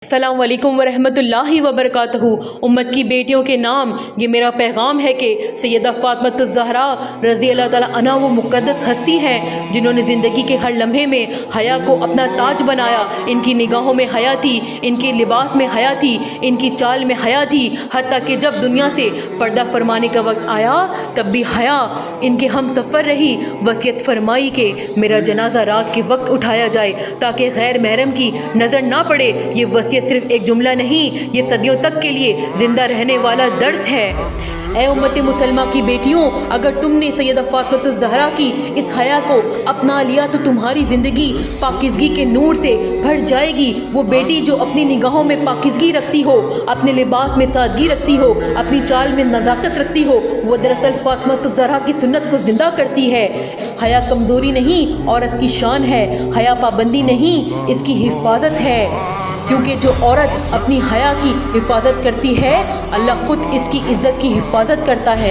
السلام علیکم ورحمۃ اللہ وبرکاتہ۔ امت کی بیٹیوں کے نام یہ میرا پیغام ہے کہ سیدہ فاطمۃ الزہرا رضی اللہ تعالیٰ عنہا وہ مقدس ہستی ہیں جنہوں نے زندگی کے ہر لمحے میں حیا کو اپنا تاج بنایا۔ ان کی نگاہوں میں حیا تھی، ان کے لباس میں حیا تھی، ان کی چال میں حیا تھی، حتیٰ کہ جب دنیا سے پردہ فرمانے کا وقت آیا تب بھی حیا ان کے ہم سفر رہی۔ وصیت فرمائی کہ میرا جنازہ رات کے وقت اٹھایا جائے تاکہ غیر محرم کی نظر نہ پڑے۔ یہ وصیت صرف ایک جملہ نہیں، یہ صدیوں تک کے لیے زندہ رہنے والا درس ہے۔ اے امت مسلمہ کی بیٹیوں، اگر تم نے سیدہ فاطمۃ الزہرا کی اس حیا کو اپنا لیا تو تمہاری زندگی پاکیزگی کے نور سے بھر جائے گی۔ وہ بیٹی جو اپنی نگاہوں میں پاکیزگی رکھتی ہو، اپنے لباس میں سادگی رکھتی ہو، اپنی چال میں نزاکت رکھتی ہو، وہ دراصل فاطمۃ الزہرا کی سنت کو زندہ کرتی ہے۔ حیا کمزوری نہیں، عورت کی شان ہے۔ حیا پابندی نہیں، اس کی حفاظت ہے، کیونکہ جو عورت اپنی حیا کی حفاظت کرتی ہے اللہ خود اس کی عزت کی حفاظت کرتا ہے۔